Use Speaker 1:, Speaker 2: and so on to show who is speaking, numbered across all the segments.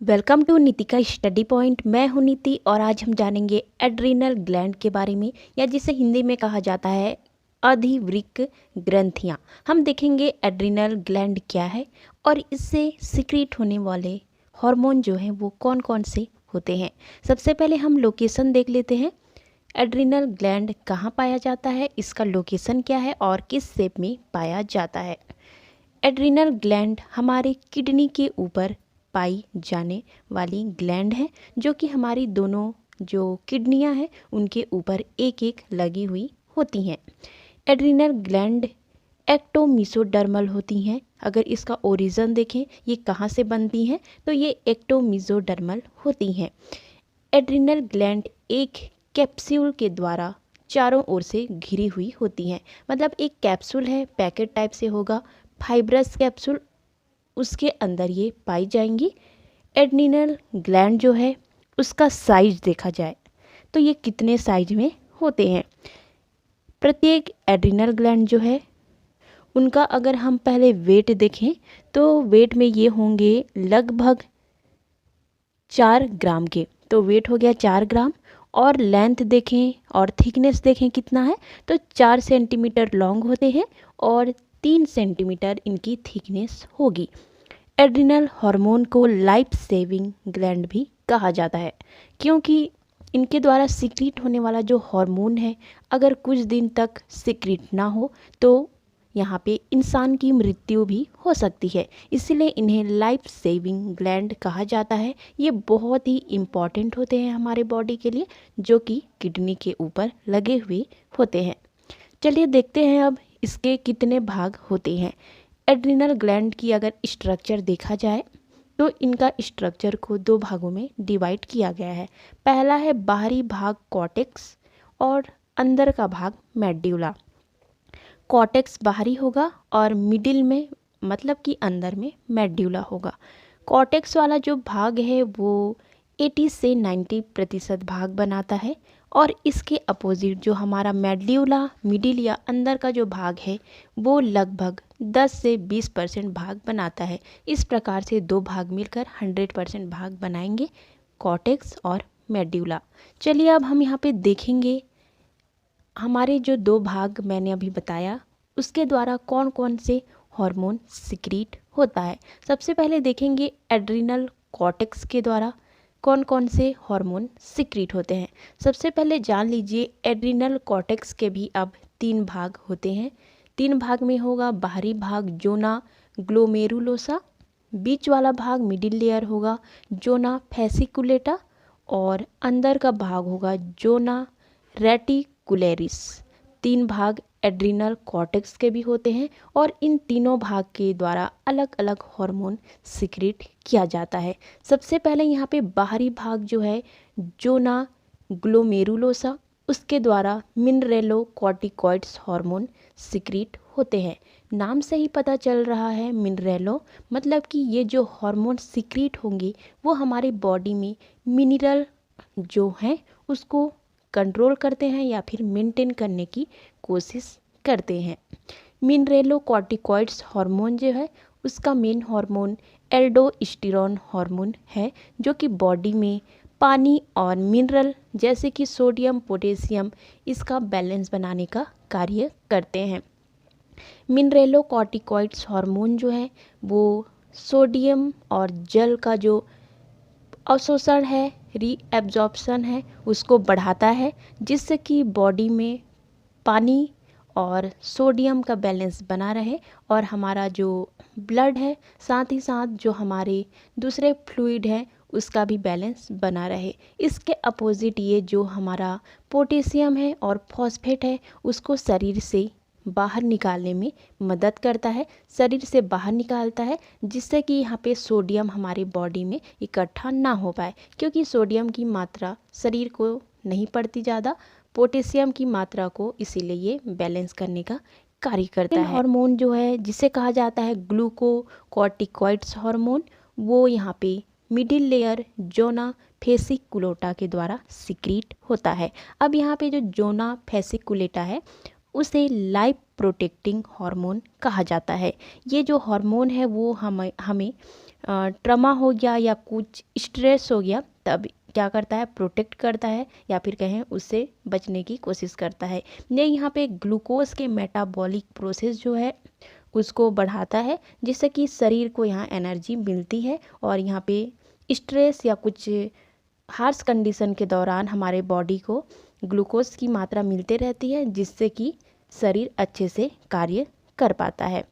Speaker 1: Welcome to Nitika study point. मैं हूं नीति और आज हम जानेंगे एड्रीनल ग्लैंड के बारे में, या जिसे हिंदी में कहा जाता है अधिवृक्क ग्रंथियां। हम देखेंगे एड्रीनल ग्लैंड क्या है और इससे सिक्रीट होने वाले हार्मोन जो हैं वो कौन कौन से होते हैं। सबसे पहले हम लोकेशन देख लेते हैं। एड्रीनल ग्लैंड कहाँ पाया जाता है, इसका लोकेशन क्या है और किस शेप में पाया जाता है। एड्रीनल ग्लैंड हमारे किडनी के ऊपर पाई जाने वाली ग्लैंड है, जो कि हमारी दोनों जो किडनियां हैं उनके ऊपर एक एक लगी हुई होती हैं। एड्रीनल ग्लैंड एक्टोमीसोडर्मल होती हैं। अगर इसका ओरिजिन देखें, ये कहाँ से बनती हैं, तो ये एक्टोमीसोडर्मल होती हैं। एड्रीनल ग्लैंड एक कैप्सूल के द्वारा चारों ओर से घिरी हुई होती हैं। मतलब एक कैप्सूल है, पैकेट टाइप से होगा, फाइब्रस कैप्सूल, उसके अंदर ये पाई जाएंगी। एड्रीनल ग्लैंड जो है उसका साइज देखा जाए तो ये कितने साइज में होते हैं। प्रत्येक एड्रीनल ग्लैंड जो है उनका अगर हम पहले वेट देखें तो वेट में ये होंगे लगभग 4 ग्राम के। तो वेट हो गया 4 ग्राम, और लेंथ देखें और थिकनेस देखें कितना है, तो 4 सेंटीमीटर लॉन्ग होते हैं और 3 सेंटीमीटर इनकी थिकनेस होगी। एड्रिनल हार्मोन को लाइफ सेविंग ग्लैंड भी कहा जाता है, क्योंकि इनके द्वारा सिक्रीट होने वाला जो हार्मोन है अगर कुछ दिन तक सिक्रीट ना हो तो यहाँ पे इंसान की मृत्यु भी हो सकती है। इसलिए इन्हें लाइफ सेविंग ग्लैंड कहा जाता है। ये बहुत ही इम्पॉर्टेंट होते हैं हमारे बॉडी के लिए, जो कि किडनी के ऊपर लगे हुए होते हैं। चलिए देखते हैं अब इसके कितने भाग होते हैं। एड्रिनल ग्लैंड की अगर स्ट्रक्चर देखा जाए तो इनका स्ट्रक्चर को 2 भागों में डिवाइड किया गया है। पहला है बाहरी भाग कॉर्टेक्स और अंदर का भाग मेड्यूला। कॉर्टेक्स बाहरी होगा और मिडिल में मतलब कि अंदर में मेड्यूला होगा। कॉर्टेक्स वाला जो भाग है वो 80 से 90% भाग बनाता है, और इसके अपोजिट जो हमारा मेड्यूला मिडिल या अंदर का जो भाग है वो लगभग 10 से 20% भाग बनाता है। इस प्रकार से 2 भाग मिलकर 100% भाग बनाएंगे, कॉर्टेक्स और मेड्यूला। चलिए अब हम यहाँ पे देखेंगे हमारे जो 2 भाग मैंने अभी बताया उसके द्वारा कौन कौन से हार्मोन सिक्रीट होता है। सबसे पहले देखेंगे एड्रिनल कॉर्टेक्स के द्वारा कौन कौन से हार्मोन सिक्रीट होते हैं। सबसे पहले जान लीजिए एड्रिनल कॉर्टेक्स के भी अब 3 भाग होते हैं। 3 भाग में होगा बाहरी भाग जोना ग्लोमेरुलोसा, बीच वाला भाग मिडिल लेयर होगा जोना फैसिकुलेटा, और अंदर का भाग होगा जोना रेटिकुलेरिस। 3 भाग एड्रिनल कॉर्टेक्स के भी होते हैं और इन तीनों भाग के द्वारा अलग अलग हार्मोन सिक्रीट किया जाता है। सबसे पहले यहाँ पे बाहरी भाग जो है जोना ग्लोमेरुलोसा, उसके द्वारा मिनरेलोकॉर्टिकॉइड्स हार्मोन सिक्रीट होते हैं। नाम से ही पता चल रहा है मिनरेलो, मतलब कि ये जो हार्मोन सिक्रीट होंगे वो हमारे बॉडी में मिनरल जो हैं उसको कंट्रोल करते हैं या फिर मेंटेन करने की कोशिश करते हैं। मिनरेलोकॉर्टिकॉइड्स हार्मोन जो है उसका मेन हार्मोन एल्डोस्टेरोन हार्मोन है, जो कि बॉडी में पानी और मिनरल जैसे कि सोडियम पोटेशियम इसका बैलेंस बनाने का कार्य करते हैं। मिनरेलोकॉर्टिकॉइड्स हार्मोन जो है वो सोडियम और जल का जो अवशोषण है, रीएब्जॉर्प्शन है, उसको बढ़ाता है, जिससे कि बॉडी में पानी और सोडियम का बैलेंस बना रहे और हमारा जो ब्लड है साथ ही साथ जो हमारे दूसरे फ्लूइड हैं उसका भी बैलेंस बना रहे। इसके अपोजिट ये जो हमारा पोटेशियम है और फॉस्फेट है उसको शरीर से बाहर निकालने में मदद करता है, शरीर से बाहर निकालता है, जिससे कि यहाँ पे सोडियम हमारे बॉडी में इकट्ठा ना हो पाए, क्योंकि सोडियम की मात्रा शरीर को नहीं पड़ती ज़्यादा, पोटेशियम की मात्रा को, इसीलिए ये बैलेंस करने का कार्य करता है। हार्मोन जो है जिसे कहा जाता है ग्लूकोकॉर्टिकॉइड्स हार्मोन, वो यहाँ पे मिडिल लेयर जोना फेसिकुलेटा के द्वारा सिक्रीट होता है। अब यहाँ पे जो जोना फेसिकुलेटा है उसे लाइफ प्रोटेक्टिंग हार्मोन कहा जाता है। ये जो हार्मोन है वो हमें ट्रमा हो गया या कुछ स्ट्रेस हो गया, तब क्या करता है, प्रोटेक्ट करता है या फिर कहें उससे बचने की कोशिश करता है। ये यहाँ पे ग्लूकोज के मेटाबॉलिक प्रोसेस जो है उसको बढ़ाता है, जिससे कि शरीर को यहाँ एनर्जी मिलती है। और यहाँ पे स्ट्रेस या कुछ हार्श कंडीशन के दौरान हमारे बॉडी को ग्लूकोज की मात्रा मिलते रहती है, जिससे कि शरीर अच्छे से कार्य कर पाता है।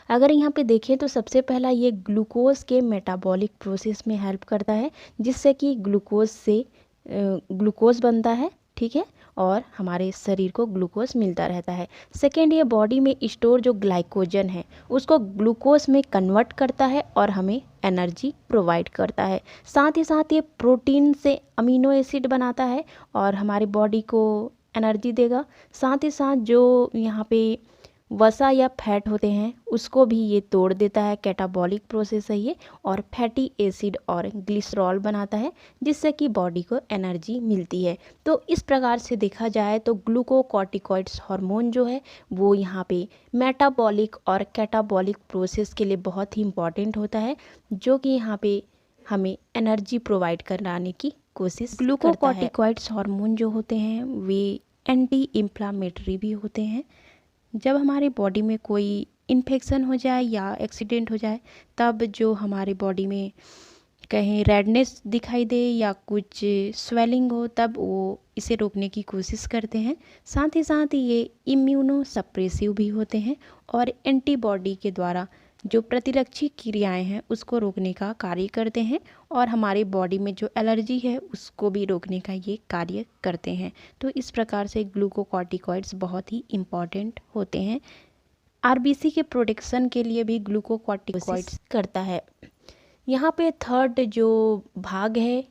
Speaker 1: अगर यहाँ पे देखें तो सबसे पहला ये ग्लूकोज के मेटाबॉलिक प्रोसेस में हेल्प करता है, जिससे कि ग्लूकोज से ग्लूकोज बनता है, ठीक है, और हमारे शरीर को ग्लूकोज मिलता रहता है। सेकेंड, ये बॉडी में स्टोर जो ग्लाइकोजन है उसको ग्लूकोज में कन्वर्ट करता है और हमें एनर्जी प्रोवाइड करता है। साथ ही साथ ये प्रोटीन से अमीनो एसिड बनाता है और हमारे बॉडी को एनर्जी देगा। साथ ही साथ जो यहाँ पे वसा या फैट होते हैं उसको भी ये तोड़ देता है, कैटाबॉलिक प्रोसेस है ये, और फैटी एसिड और ग्लिसरॉल बनाता है, जिससे कि बॉडी को एनर्जी मिलती है। तो इस प्रकार से देखा जाए तो ग्लूकोकॉर्टिकॉइड्स हार्मोन जो है वो यहाँ पे मेटाबॉलिक और कैटाबॉलिक प्रोसेस के लिए बहुत ही इम्पॉर्टेंट होता है, जो कि यहाँ पे हमें एनर्जी प्रोवाइड कराने की कोशिश करता है। ग्लूकोकॉर्टिकॉइड्स हार्मोन जो होते हैं वे एंटी इन्फ्लामेटरी भी होते हैं। जब हमारे बॉडी में कोई इन्फेक्शन हो जाए या एक्सीडेंट हो जाए, तब जो हमारे बॉडी में कहीं रेडनेस दिखाई दे या कुछ स्वेलिंग हो, तब वो इसे रोकने की कोशिश करते हैं। साथ ही साथ ये इम्यूनो सप्रेसिव भी होते हैं और एंटीबॉडी के द्वारा जो प्रतिरक्षी क्रियाएं हैं उसको रोकने का कार्य करते हैं, और हमारी बॉडी में जो एलर्जी है उसको भी रोकने का ये कार्य करते हैं। तो इस प्रकार से ग्लूकोकॉर्टिकॉइड्स बहुत ही इम्पॉर्टेंट होते हैं। आरबीसी के प्रोटेक्शन के लिए भी ग्लूकोकॉर्टिकॉइड्स करता है। यहाँ पे थर्ड जो भाग है,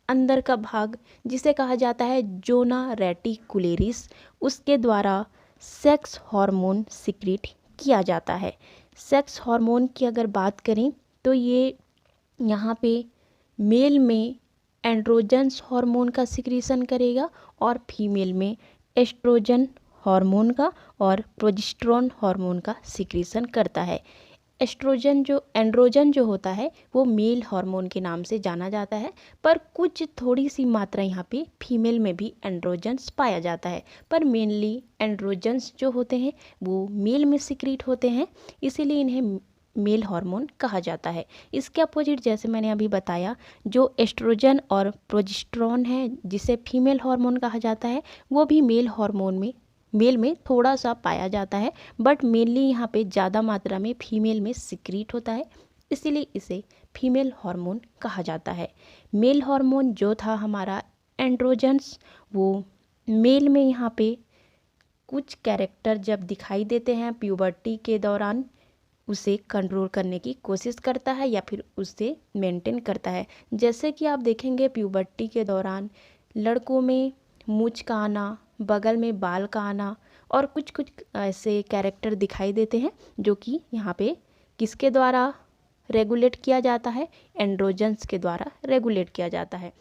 Speaker 1: अंदर का भाग, जिसे कहा जाता है जोना रेटिकुलेरिस, उसके द्वारा सेक्स हार्मोन सिक्रीट किया जाता है। सेक्स हार्मोन की अगर बात करें तो ये यहाँ पे मेल में एंड्रोजन्स हार्मोन का सिक्रीशन करेगा और फीमेल में एस्ट्रोजन हार्मोन का और प्रोजेस्टेरोन हार्मोन का सिक्रीशन करता है। एंड्रोजन जो होता है वो मेल हार्मोन के नाम से जाना जाता है, पर कुछ थोड़ी सी मात्रा यहाँ पे फीमेल में भी एंड्रोजन्स पाया जाता है, पर मेनली एंड्रोजन्स जो होते हैं वो मेल में सिक्रीट होते हैं, इसीलिए इन्हें मेल हार्मोन कहा जाता है। इसके अपोजिट जैसे मैंने अभी बताया, जो एस्ट्रोजन और प्रोजेस्टेरोन है जिसे फीमेल हार्मोन कहा जाता है, वो भी मेल में थोड़ा सा पाया जाता है, बट मेनली यहाँ पे ज़्यादा मात्रा में फीमेल में सिक्रीट होता है, इसीलिए इसे फीमेल हार्मोन कहा जाता है। मेल हार्मोन जो था हमारा एंड्रोजन्स, वो मेल में यहाँ पे कुछ कैरेक्टर जब दिखाई देते हैं प्यूबर्टी के दौरान, उसे कंट्रोल करने की कोशिश करता है या फिर उसे मेंटेन करता है। जैसे कि आप देखेंगे प्यूबर्टी के दौरान लड़कों में मूंछ का आना, बगल में बाल का आना और कुछ कुछ ऐसे कैरेक्टर दिखाई देते हैं, जो कि यहाँ पे किसके द्वारा रेगुलेट किया जाता है, एंड्रोजन्स के द्वारा रेगुलेट किया जाता है।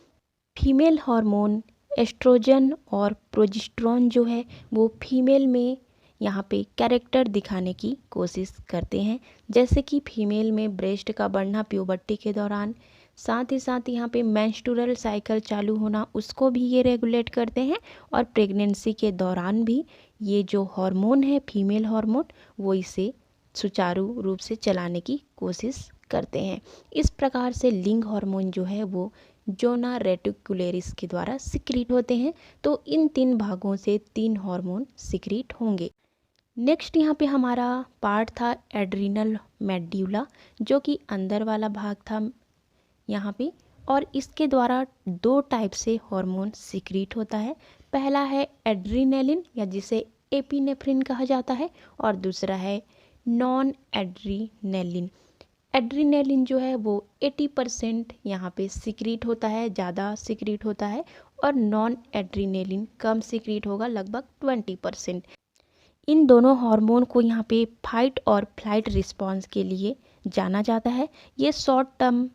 Speaker 1: फीमेल हार्मोन एस्ट्रोजन और प्रोजेस्टेरोन जो है वो फीमेल में यहाँ पे कैरेक्टर दिखाने की कोशिश करते हैं, जैसे कि फीमेल में ब्रेस्ट का बढ़ना प्यूबर्टी के दौरान, साथ ही साथ यहाँ पे मेंस्ट्रुअल साइकिल चालू होना उसको भी ये रेगुलेट करते हैं, और प्रेगनेंसी के दौरान भी ये जो हार्मोन है फीमेल हार्मोन वो इसे सुचारू रूप से चलाने की कोशिश करते हैं। इस प्रकार से लिंग हार्मोन जो है वो जोना रेटिकुलेरिस के द्वारा सिक्रीट होते हैं। तो इन 3 भागों से 3 हार्मोन सिक्रीट होंगे। नेक्स्ट यहाँ पे हमारा पार्ट था एड्रिनल मेड्यूला, जो कि अंदर वाला भाग था यहाँ पे, और इसके द्वारा 2 टाइप से हार्मोन सिक्रीट होता है। पहला है एड्रीनेलिन या जिसे एपिनेफ्रिन कहा जाता है, और दूसरा है नॉन एड्रीनेलिन। एड्रीनेलिन जो है वो 80% यहाँ पे सिक्रीट होता है, ज़्यादा सिक्रीट होता है, और नॉन एड्रीनेलिन कम सिक्रीट होगा, लगभग 20%। इन दोनों हार्मोन को यहाँ पे फाइट और फ्लाइट रिस्पॉन्स के लिए जाना जाता है। ये शॉर्ट टर्म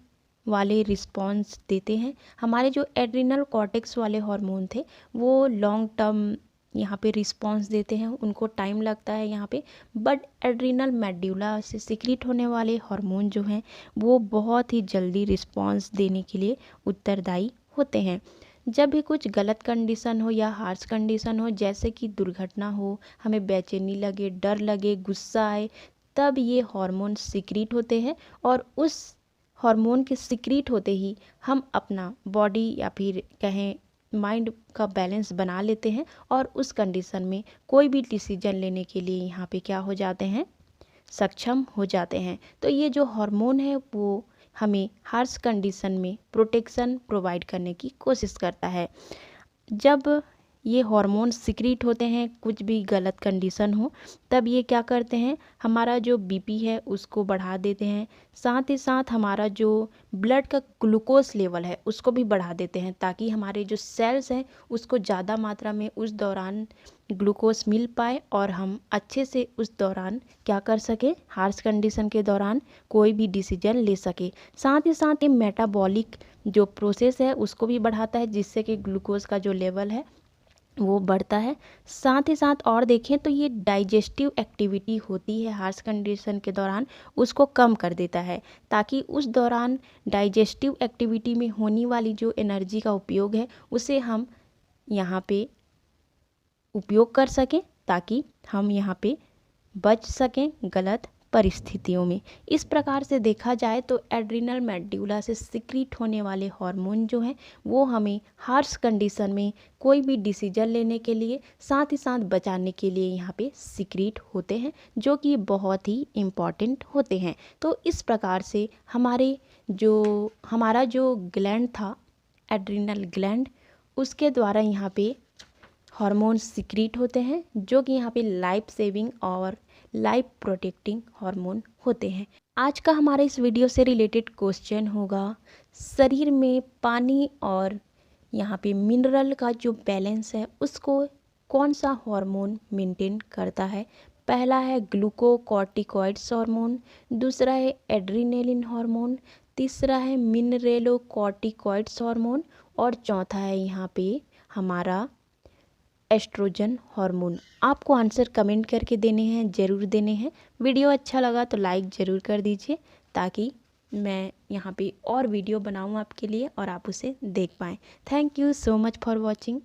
Speaker 1: वाले रिस्पॉन्स देते हैं। हमारे जो एड्रिनल कॉर्टेक्स वाले हार्मोन थे वो लॉन्ग टर्म यहाँ पे रिस्पॉन्स देते हैं, उनको टाइम लगता है यहाँ पे, बट एड्रिनल मेड्यूला से सिक्रीट होने वाले हार्मोन जो हैं वो बहुत ही जल्दी रिस्पॉन्स देने के लिए उत्तरदायी होते हैं। जब भी कुछ गलत कंडीशन हो या हार्श कंडीशन हो, जैसे कि दुर्घटना हो, हमें बेचैनी लगे, डर लगे, गुस्सा आए, तब ये हार्मोन सिक्रीट होते हैं और उस हार्मोन के सिक्रीट होते ही हम अपना बॉडी या फिर कहें माइंड का बैलेंस बना लेते हैं और उस कंडीशन में कोई भी डिसीजन लेने के लिए यहाँ पे क्या हो जाते हैं, सक्षम हो जाते हैं। तो ये जो हार्मोन है वो हमें हार्श कंडीशन में प्रोटेक्शन प्रोवाइड करने की कोशिश करता है। जब ये हार्मोन सिक्रीट होते हैं, कुछ भी गलत कंडीशन हो, तब ये क्या करते हैं, हमारा जो बीपी है उसको बढ़ा देते हैं, साथ ही साथ हमारा जो ब्लड का ग्लूकोज लेवल है उसको भी बढ़ा देते हैं, ताकि हमारे जो सेल्स हैं उसको ज़्यादा मात्रा में उस दौरान ग्लूकोज मिल पाए और हम अच्छे से उस दौरान क्या कर सके, हार्श कंडीशन के दौरान कोई भी डिसीजन ले सके। साथ ही साथ ये मेटाबॉलिक जो प्रोसेस है उसको भी बढ़ाता है, जिससे कि ग्लूकोज का जो लेवल है वो बढ़ता है। साथ ही साथ और देखें तो ये डाइजेस्टिव एक्टिविटी होती है हार्श कंडीशन के दौरान, उसको कम कर देता है, ताकि उस दौरान डाइजेस्टिव एक्टिविटी में होने वाली जो एनर्जी का उपयोग है उसे हम यहाँ पे उपयोग कर सकें, ताकि हम यहाँ पे बच सकें गलत परिस्थितियों में। इस प्रकार से देखा जाए तो एड्रिनल मेड्यूला से सिक्रीट होने वाले हार्मोन जो हैं वो हमें हार्श कंडीशन में कोई भी डिसीजन लेने के लिए, साथ ही साथ बचाने के लिए यहाँ पे सिक्रीट होते हैं, जो कि बहुत ही इम्पॉर्टेंट होते हैं। तो इस प्रकार से हमारा जो ग्लैंड था, एड्रिनल ग्लैंड, उसके द्वारा यहाँ पे हार्मोन सिक्रीट होते हैं, जो कि यहाँ पे लाइफ सेविंग और लाइफ प्रोटेक्टिंग हार्मोन होते हैं। आज का हमारे इस वीडियो से रिलेटेड क्वेश्चन होगा, शरीर में पानी और यहाँ पे मिनरल का जो बैलेंस है उसको कौन सा हार्मोन मेंटेन करता है। पहला है ग्लूकोकॉर्टिकॉइड्स हार्मोन, दूसरा है एड्रिनेलिन हार्मोन, तीसरा है मिनरेलोकॉर्टिकॉइड्स हार्मोन और चौथा है यहाँ पे हमारा एस्ट्रोजन हार्मोन। आपको आंसर कमेंट करके देने हैं, ज़रूर देने हैं। वीडियो अच्छा लगा तो लाइक ज़रूर कर दीजिए, ताकि मैं यहाँ पे और वीडियो बनाऊँ आपके लिए और आप उसे देख पाएँ। Thank you so much for watching.